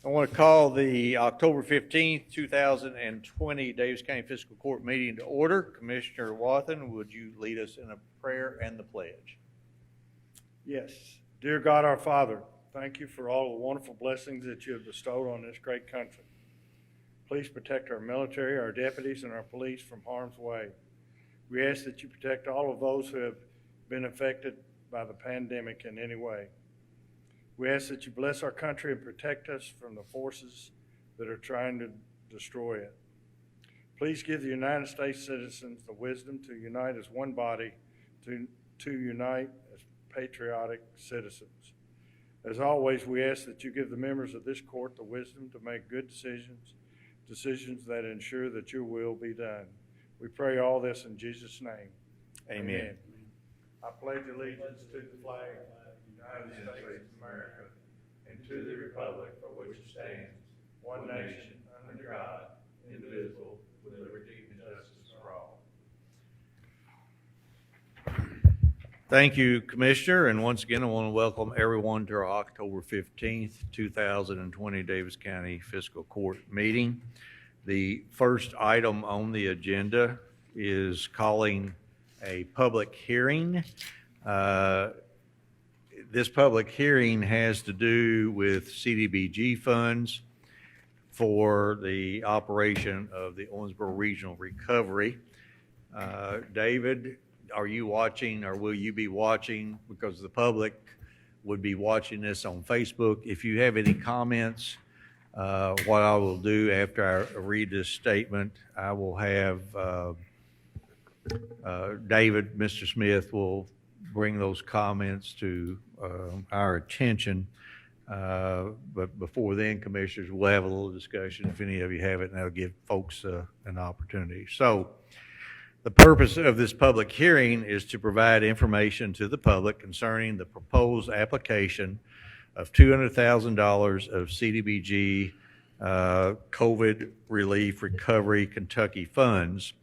I want to call the October 15th, 2020 Daviess County Fiscal Court meeting to order. Commissioner Wathen, would you lead us in a prayer and the pledge? Yes. Dear God, our Father, thank you for all the wonderful blessings that you have bestowed on this great country. Please protect our military, our deputies, and our police from harm's way. We ask that you protect all of those who have been affected by the pandemic in any way. We ask that you bless our country and protect us from the forces that are trying to destroy it. Please give the United States citizens the wisdom to unite as one body, to unite as patriotic citizens. As always, we ask that you give the members of this court the wisdom to make good decisions that ensure that your will be done. We pray all this in Jesus' name. Amen. I pledge allegiance to the flag of the United States of America and to the republic for which it stands, one nation, under God, indivisible, with liberty and justice for all. Thank you, Commissioner, and once again I want to welcome everyone to our October 15th, 2020 Daviess County Fiscal Court meeting. The first item on the agenda is calling a public hearing. This public hearing has to do with CDBG funds for the operation of the Owensboro Regional Recovery. David, are you watching, or will you be watching? Because the public would be watching this on Facebook. If you have any comments, what I will do after I read this statement, I will have David, Mr. Smith, will bring those comments to our attention. But before then, Commissioners, we'll have a little discussion if any of you have it, and that'll give folks an opportunity. So the purpose of this public hearing is to provide information to the public concerning the proposed application of $200,000 of CDBG COVID Relief Recovery Kentucky funds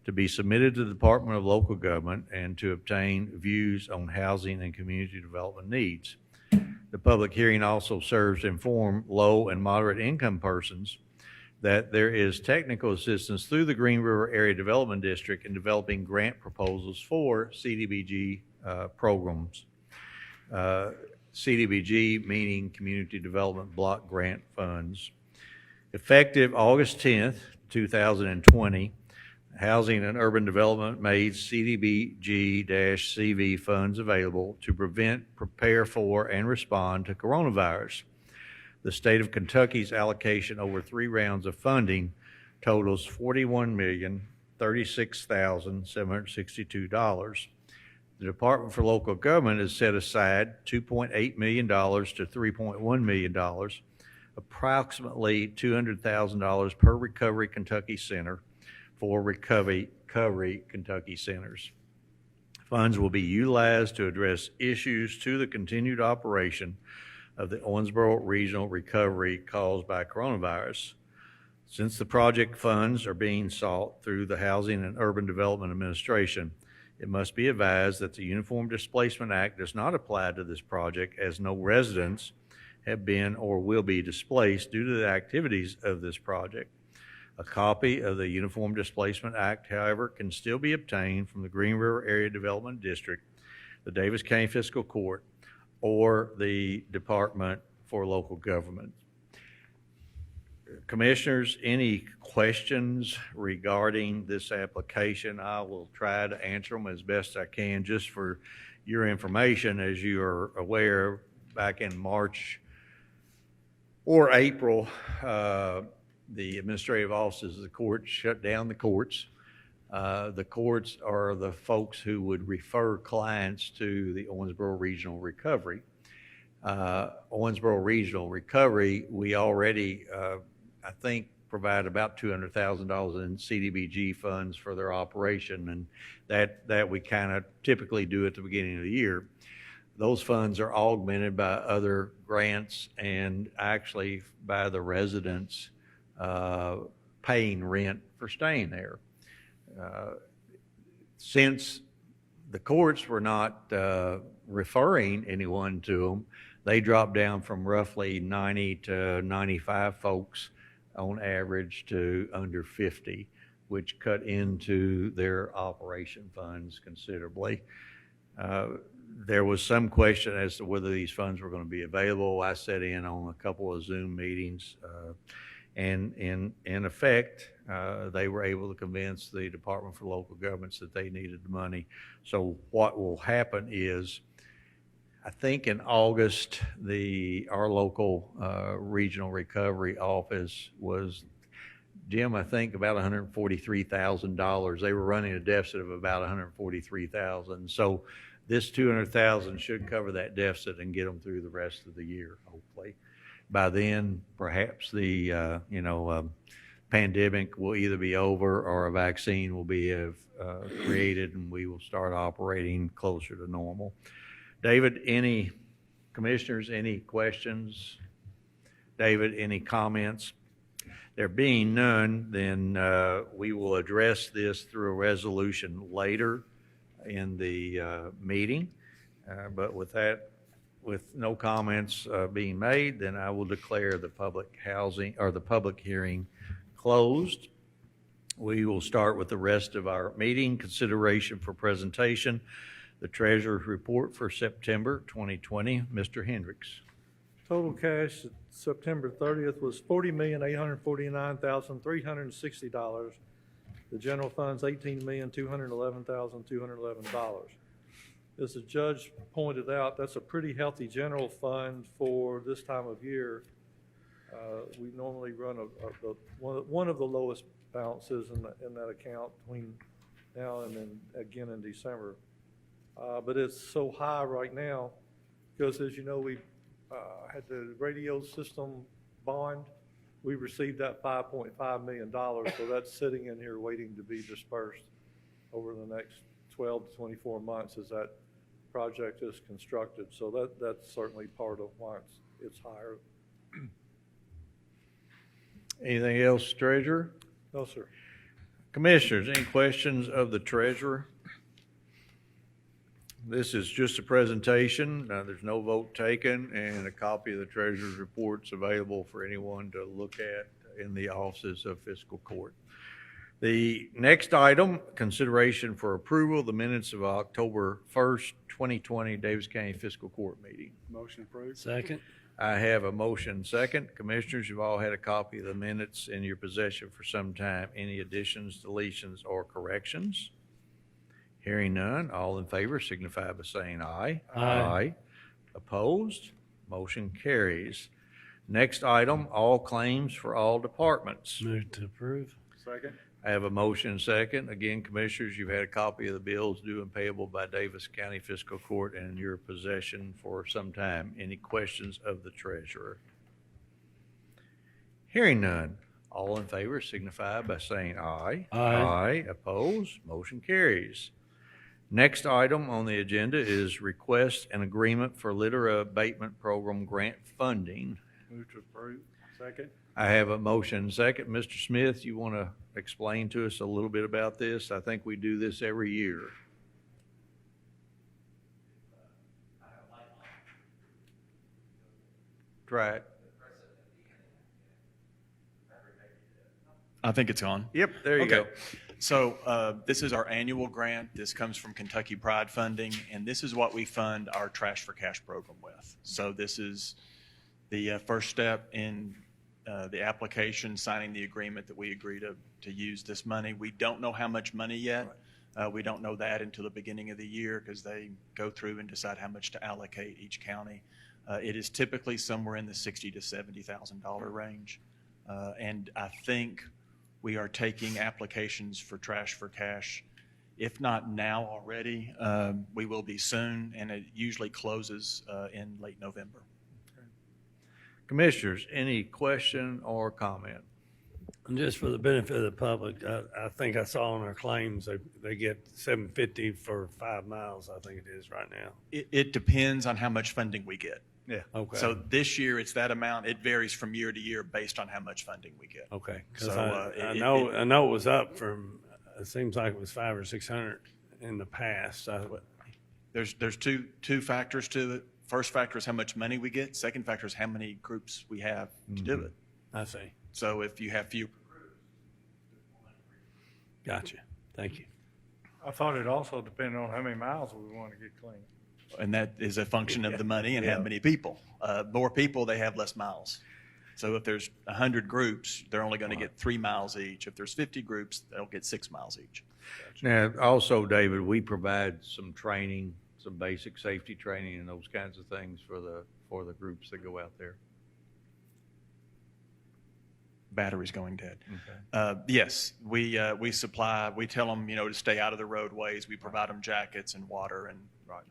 to be submitted to the Department of Local Government and to obtain views on housing and community development needs. The public hearing also serves to inform low and moderate income persons that there is technical assistance through the Green River Area Development District in developing grant proposals for CDBG programs. CDBG meaning Community Development Block Grant Funds. Effective August 10th, 2020, Housing and Urban Development made CDBG-CV funds available to prevent, prepare for, and respond to coronavirus. The state of Kentucky's allocation over 3 rounds of funding totals $41,036,762. The Department for Local Government has set aside $2.8 million to $3.1 million, approximately $200,000 per Recovery Kentucky Center, for Recovery Kentucky Centers. Funds will be utilized to address issues to the continued operation of the Owensboro Regional Recovery caused by coronavirus. Since the project funds are being sought through the Housing and Urban Development Administration, it must be advised that the Uniform Displacement Act does not apply to this project, as no residents have been or will be displaced due to the activities of this project. A copy of the Uniform Displacement Act, however, can still be obtained from the Green River Area Development District, the Daviess County Fiscal Court, or the Department for Local Government. Commissioners, any questions regarding this application? I will try to answer them as best I can. Just for your information, as you are aware, back in March or April, the administrative offices of the court shut down the courts. The courts are the folks who would refer clients to the Owensboro Regional Recovery. Owensboro Regional Recovery, we already, I think, provide about $200,000 in CDBG funds for their operation, and that we kind of typically do at the beginning of the year. Those funds are augmented by other grants and actually by the residents paying rent for staying there. Since the courts were not referring anyone to them. They dropped down from roughly 90 to 95 folks on average to under 50, which cut into their operation funds considerably. There was some question as to whether these funds were going to be available. I sat in on a couple of Zoom meetings, and in effect, they were able to convince the Department for Local Governments that they needed the money. So what will happen is, I think in August, our local regional recovery office was, Jim, I think about $143,000. They were running a deficit of about $143,000. So this $200,000 should cover that deficit and get them through the rest of the year, hopefully. By then, perhaps the pandemic will either be over or a vaccine will be created, and we will start operating closer to normal. David, any commissioners, any questions? David, any comments? There being none, then we will address this through a resolution later in the meeting. But with that, with no comments being made, then I will declare the public hearing closed. We will start with the rest of our meeting. Consideration for presentation, the treasurer's report for September 2020. Mr. Hendricks. Total cash at September 30th was $40,849,360. The general fund's $18,211,211. As the judge pointed out, that's a pretty healthy general fund for this time of year. We normally run one of the lowest balances in that account between now and then again in December. But it's so high right now because, as you know, we had the radio system bond. We received that $5.5 million, so that's sitting in here waiting to be dispersed over the next 12 to 24 months as that project is constructed. So that's certainly part of why it's higher. Anything else, Treasurer? No, sir. Commissioners, any questions of the Treasurer? This is just a presentation. There's no vote taken, and a copy of the Treasurer's report is available for anyone to look at in the offices of Fiscal Court. The next item, consideration for approval of the minutes of October 1st, 2020 Daviess County Fiscal Court meeting. Motion approved. Second. I have a motion second. Commissioners, you've all had a copy of the minutes in your possession for some time. Any additions, deletions, or corrections? Hearing none, all in favor signify by saying aye. Aye. Opposed? Motion carries. Next item, all claims for all departments. Move to approve. Second. I have a motion second. Again, Commissioners, you've had a copy of the bills due and payable by Daviess County Fiscal Court in your possession for some time. Any questions of the Treasurer? Hearing none, all in favor signify by saying aye. Aye. Opposed? Motion carries. Next item on the agenda is request an agreement for litter abatement program grant funding. Move to approve. Second. I have a motion second. Mr. Smith, you want to explain to us a little bit about this? I think we do this every year. Try it. I think it's on. Yep, there you go. So this is our annual grant. This comes from Kentucky Pride Funding, and this is what we fund our Trash for Cash program with. So this is the first step in the application, signing the agreement that we agree to use this money. We don't know how much money yet. We don't know that until the beginning of the year because they go through and decide how much to allocate each county. It is typically somewhere in the $60,000 to $70,000 range. And I think we are taking applications for Trash for Cash. If not now already, we will be soon, and it usually closes in late November. Commissioners, any question or comment? And just for the benefit of the public, I think I saw on our claims they get $750 for 5 miles. I think it is right now. It depends on how much funding we get. Yeah. Okay. So this year it's that amount. It varies from year to year based on how much funding we get. Okay. 'Cause So, I know it was up from. It seems like it was 500 or 600 in the past. There's two factors to it. First factor is how much money we get. Second factor is how many groups we have to do it. I see. So if you have few, Gotcha. Thank you. I thought it also depended on how many miles we want to get clean. and that is a function of the money and how many people. More people, they have less miles. So if there's 100 groups, they're only going to get 3 miles each. If there's 50 groups, they'll get 6 miles each. Now, also, David, we provide some training, some basic safety training and those kinds of things for the groups that go out there. Batteries going dead. Okay. Yes, we supply, we tell them, to stay out of the roadways. We provide them jackets and water and. Right.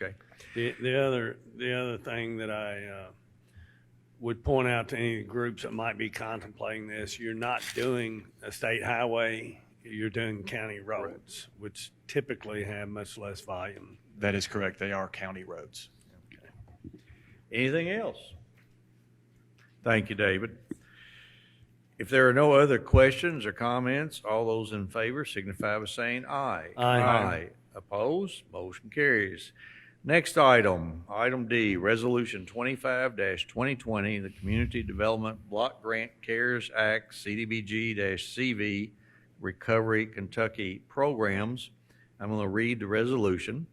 Okay. The other thing that I would point out to any groups that might be contemplating this, you're not doing a state highway, you're doing county roads, which typically have much less volume. That is correct. They are county roads. Anything else? Thank you, David. If there are no other questions or comments, all those in favor signify by saying aye. Aye. Opposed? Motion carries. Next item, item D, Resolution 25-2020, the Community Development Block Grant CARES Act CDBG-CV Recovery Kentucky Programs. I'm going to read the resolution.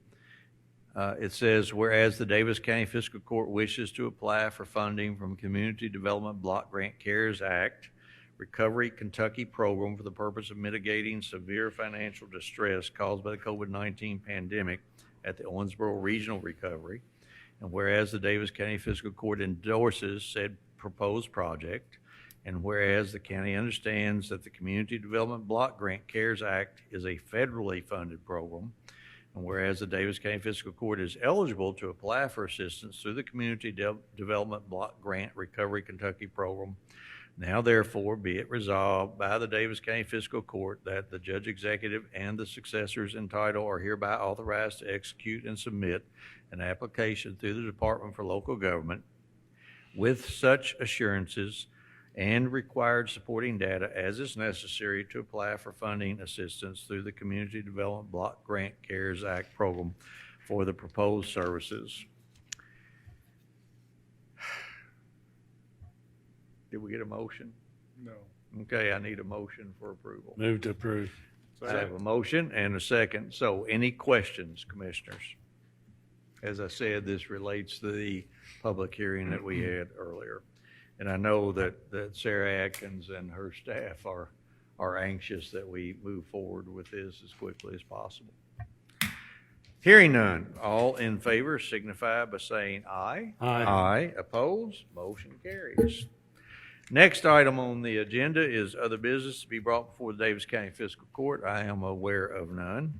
It says, whereas the Daviess County Fiscal Court wishes to apply for funding from Community Development Block Grant CARES Act Recovery Kentucky Program for the purpose of mitigating severe financial distress caused by the COVID-19 pandemic at the Owensboro Regional Recovery, and whereas the Daviess County Fiscal Court endorses said proposed project, and whereas the county understands that the Community Development Block Grant CARES Act is a federally funded program, and whereas the Daviess County Fiscal Court is eligible to apply for assistance through the Community Development Block Grant Recovery Kentucky Program, now therefore be it resolved by the Daviess County Fiscal Court that the judge executive and the successors entitled are hereby authorized to execute and submit an application through the Department for Local Government with such assurances and required supporting data as is necessary to apply for funding assistance through the Community Development Block Grant CARES Act program for the proposed services. Did we get a motion? No. Okay, I need a motion for approval. Move to approve. I have a motion and a second. So any questions, commissioners? As I said, this relates to the public hearing that we had earlier. And I know that Sarah Atkins and her staff are anxious that we move forward with this as quickly as possible. Hearing none, all in favor signify by saying aye. Aye. Aye. Opposed? Motion carries. Next item on the agenda is other business to be brought before the Daviess County Fiscal Court. I am aware of none.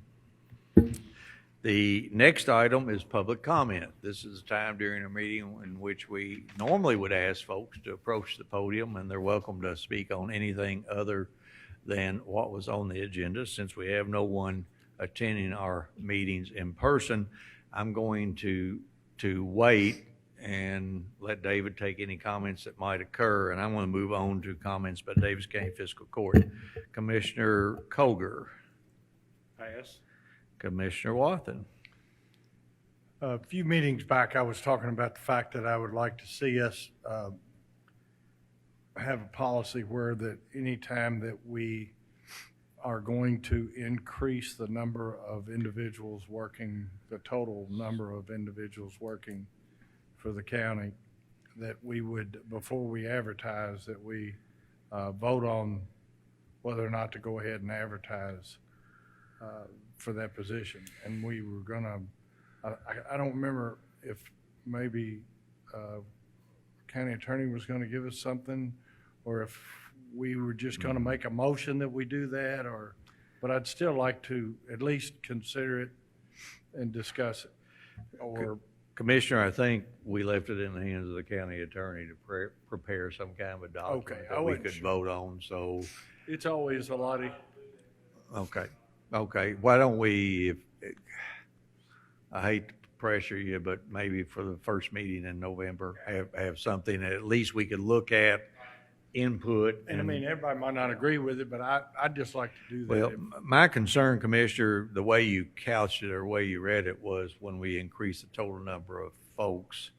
The next item is public comment. This is a time during a meeting in which we normally would ask folks to approach the podium, and they're welcome to speak on anything other than what was on the agenda. Since we have no one attending our meetings in person, I'm going to wait and let David take any comments that might occur, and I want to move on to comments by Daviess County Fiscal Court. Commissioner Koger. Pass. Commissioner Wathen. A few meetings back, I was talking about the fact that I would like to see us have a policy where that any time that we are going to increase the number of individuals working, the total number of individuals working for the county, that we would, before we advertise, that we vote on whether or not to go ahead and advertise for that position. And we were gonna, I don't remember if maybe county attorney was gonna give us something, or if we were just gonna make a motion that we do that, or, but I'd still like to at least consider it and discuss it. Or Commissioner, I think we left it in the hands of the county attorney to prepare some kind of a document Okay, I that we wasn't could sure. vote on, so, it's always a lot of, okay. Why don't we, I hate to pressure you, but maybe for the first meeting in November, have something that at least we could look at input. And I mean, everybody might not agree with it, but I'd just like to do that. Well, my concern, Commissioner, the way you couched it or the way you read it was when we increase the total number of folks,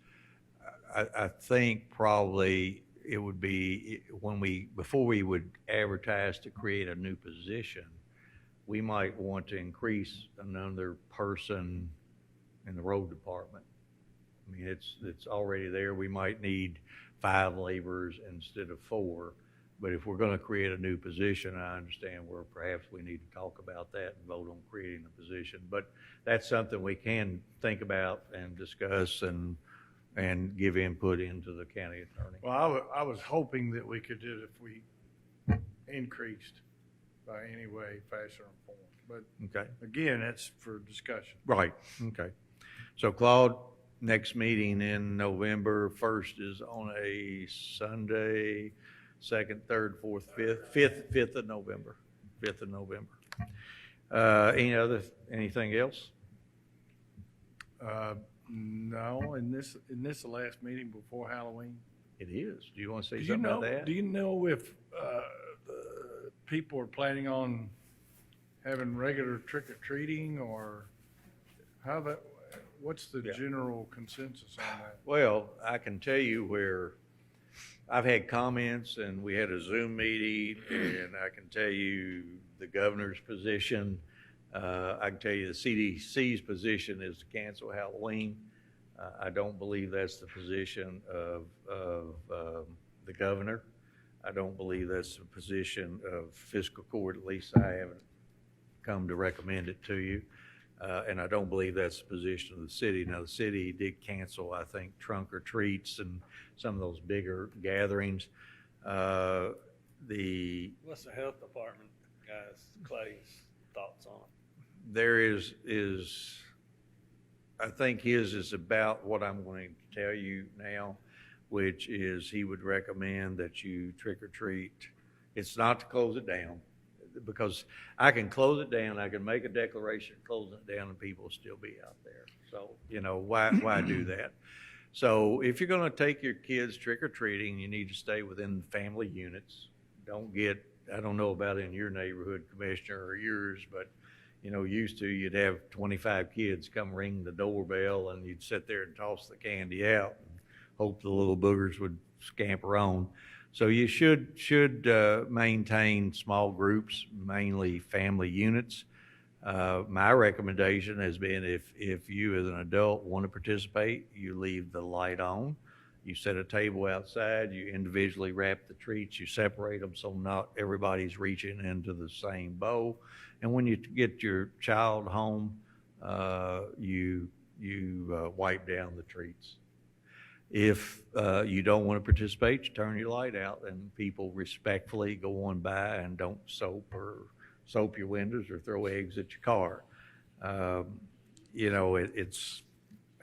I think probably it would be before we would advertise to create a new position, we might want to increase another person in the road department. I mean, it's already there. We might need 5 laborers instead of 4. But if we're going to create a new position, I understand where perhaps we need to talk about that and vote on creating a position. But that's something we can think about and discuss and give input into the county attorney. Well, I was hoping that we could do it if we increased by any way, fashion, or form. But Okay. again, that's for discussion. Right. Okay. So Claude, next meeting in November 1st is on a Sunday, 2nd, 3rd, 4th, 5th of November. 5th of November. Anything else? No, and this the last meeting before Halloween. It is. Do you want to say Do you something know? about that? Do you know if the people are planning on having regular trick or treating, or how that? What's the Yeah. general consensus on that? Well, I can tell you where I've had comments and we had a Zoom meeting, and I can tell you the governor's position. I can tell you the CDC's position is to cancel Halloween. I don't believe that's the position of the governor. I don't believe that's the position of fiscal court. At least I haven't come to recommend it to you. And I don't believe that's the position of the city. Now, the city did cancel, I think, trunk or treats and some of those bigger gatherings. What's the health department, guys, Clay's thoughts on it? There is I think his is about what I'm going to tell you now, which is he would recommend that you trick or treat. It's not to close it down, because I can close it down, I can make a declaration closing it down, and people will still be out there. So, why do that? So if you're going to take your kids trick or treating, you need to stay within family units. Don't get, I don't know about in your neighborhood, Commissioner, or yours, but used to, you'd have 25 kids come ring the doorbell, and you'd sit there and toss the candy out and hope the little boogers would scamper on. So you should maintain small groups, mainly family units. My recommendation has been if you as an adult want to participate, you leave the light on. You set a table outside, you individually wrap the treats, you separate them so not everybody's reaching into the same bowl. And when you get your child home, you wipe down the treats. If you don't want to participate, you turn your light out, and people respectfully go on by and don't soap your windows or throw eggs at your car. I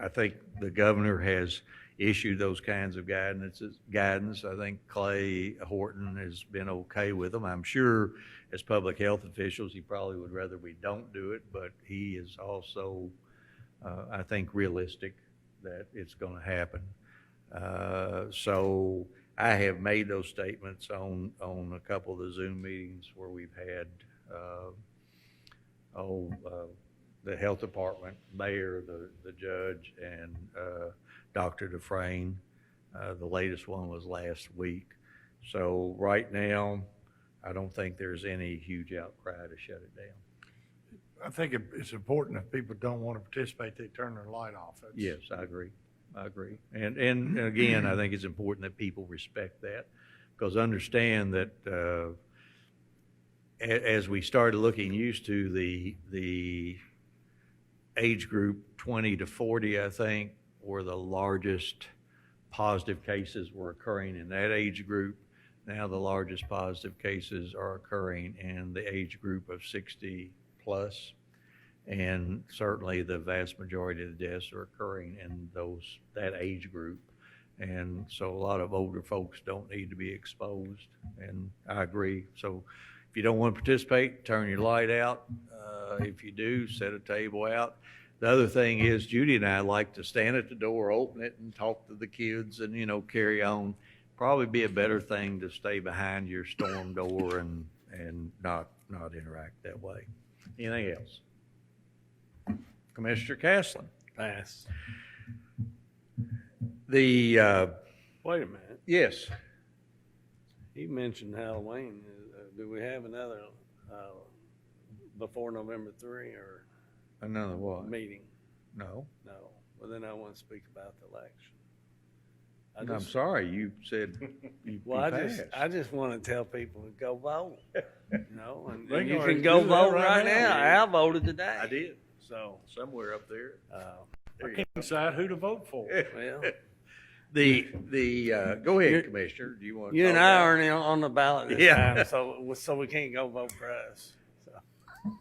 think the governor has issued those kinds of guidance. I think Clay Horton has been okay with them. I'm sure as public health officials, he probably would rather we don't do it, but he is also, I think, realistic that it's going to happen. So I have made those statements on a couple of the Zoom meetings where we've had the health department, mayor, the judge, and Dr. Dufresne. The latest one was last week. So right now, I don't think there's any huge outcry to shut it down. I think it's important if people don't want to participate, they turn their light off. Yes, I agree. And again, I think it's important that people respect that, because understand that as we started looking used to the age group 20 to 40, I think, were the largest positive cases were occurring in that age group. Now the largest positive cases are occurring in the age group of 60 plus. And certainly the vast majority of the deaths are occurring in that age group. And so a lot of older folks don't need to be exposed, and I agree. So if you don't want to participate, turn your light out. If you do, set a table out. The other thing is, Judy and I like to stand at the door, open it, and talk to the kids and, carry on. probably be a better thing to stay behind your storm door and not interact that way. Anything else? Commissioner Castlin? Pass. The, Wait a minute. yes, He mentioned Halloween. Do we have another before November 3 or another what? meeting? No. No. Well, then I want to speak about the election. I'm sorry, you said you Well, passed. I just want to tell people to go vote. You know, and They you already can go do that vote right right now. now. I voted today. I did, So, somewhere up there. I can't decide who to vote for. well, Go ahead, Commissioner, do you want to? you and talk I about- aren't on the ballot this Yeah. time, so we can't go vote for us. So.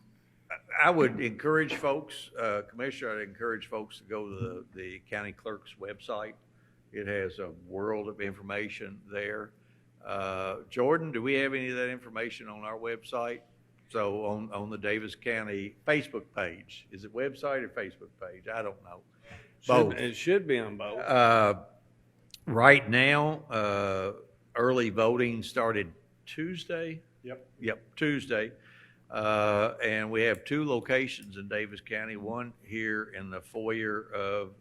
I would encourage folks, Commissioner, I'd encourage folks to go to the county clerk's website. It has a world of information there. Jordan, do we have any of that information on our website? So on the Daviess County Facebook page, is it website or Facebook page? I don't know. Both. It should be on both. Right now, early voting started Tuesday. Yep, Tuesday. And we have 2 locations in Daviess County, one here in the foyer of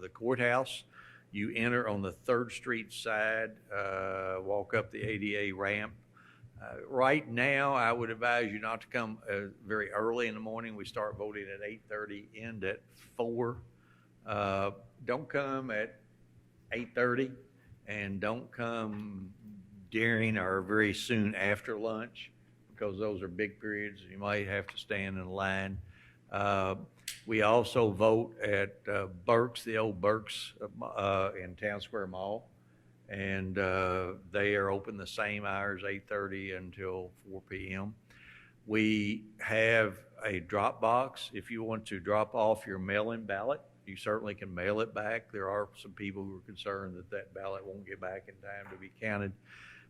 the courthouse. You enter on the 3rd Street side, walk up the ADA ramp. Right now, I would advise you not to come very early in the morning. We start voting at 8:30, end at 4. Don't come at 8:30, and don't come during or very soon after lunch, because those are big periods. You might have to stand in line. We also vote at Burke's, the old Burke's in Town Square Mall, and they are open the same hours, 8:30 until 4 p.m. We have a drop box. If you want to drop off your mail-in ballot, you certainly can mail it back. There are some people who are concerned that that ballot won't get back in time to be counted.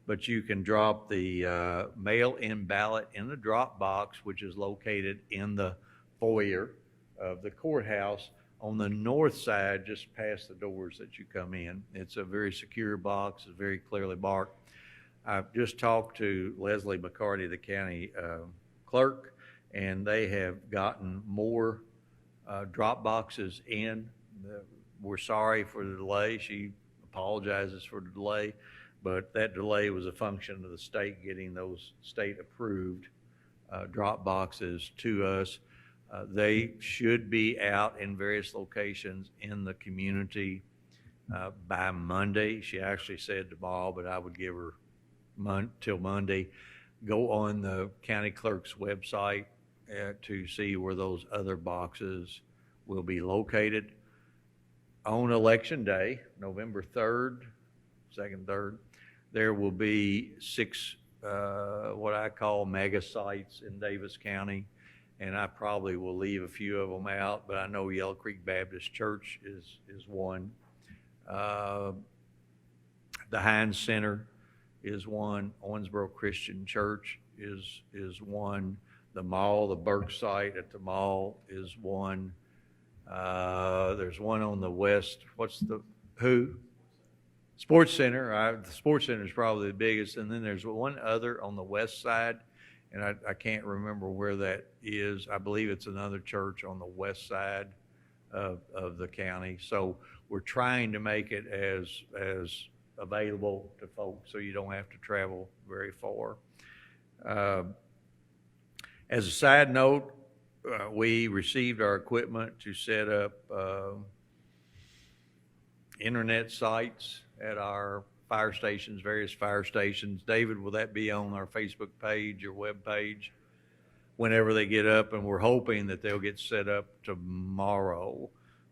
But you can drop the mail-in ballot in the drop box, which is located in the foyer of the courthouse on the north side, just past the doors that you come in. It's a very secure box, it's very clearly marked. I've just talked to Leslie McCarty, the county clerk, and they have gotten more drop boxes in. We're sorry for the delay. She apologizes for the delay, but that delay was a function of the state getting those state-approved drop boxes to us. They should be out in various locations in the community by Monday. She actually said tomorrow, but I would give her till Monday. Go on the county clerk's website to see where those other boxes will be located. On Election Day, November 3rd, 2nd, 3rd, there will be 6 what I call mega sites in Daviess County, and I probably will leave a few of them out, but I know Yellow Creek Baptist Church is one. The Hines Center is one. Owensboro Christian Church is one. The mall, the Burke site at the mall is one. There's one on the west. Sports Center. The Sports Center is probably the biggest, and then there's one other on the west side, and I can't remember where that is. I believe it's another church on the west side of the county. So we're trying to make it as available to folks so you don't have to travel very far. As a side note, we received our equipment to set up internet sites at our fire stations, various fire stations. David, will that be on our Facebook page or web page whenever they get up? And we're hoping that they'll get set up tomorrow,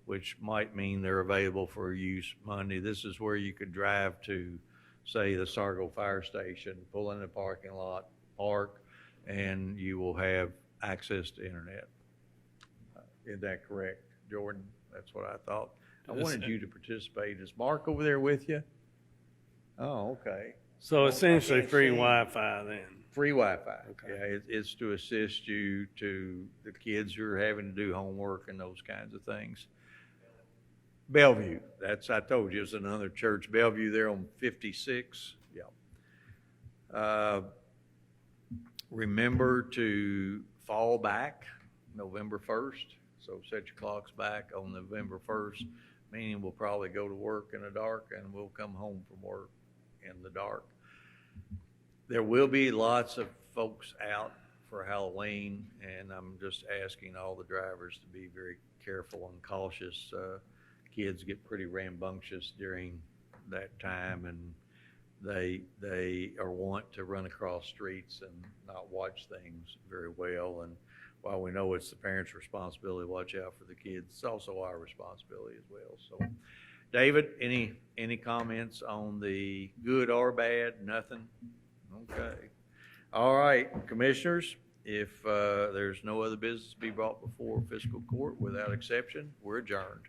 which might mean they're available for use Monday. This is where you could drive to, say, the Sargo Fire Station, pull in the parking lot, park, and you will have access to internet. Is that correct, Jordan? That's what I thought. I wanted you to participate. Is Mark over there with you? Oh, okay. So essentially can't free see. Wi-Fi then. Free Wi-Fi. Okay. Yeah, it's to assist you to the kids who are having to do homework and those kinds of things. Bellevue, that's, I told you, it's another church, Bellevue there on 56, yeah. Remember to fall back November 1st, so set your clocks back on November 1st, meaning we'll probably go to work in the dark and we'll come home from work in the dark. There will be lots of folks out for Halloween, and I'm just asking all the drivers to be very careful and cautious. Kids get pretty rambunctious during that time, and they are wont to run across streets and not watch things very well. And while we know it's the parents' responsibility to watch out for the kids, it's also our responsibility as well. So, David, any comments on the good or bad? Nothing? Okay. All right, commissioners, if there's no other business to be brought before fiscal court, without exception, we're adjourned.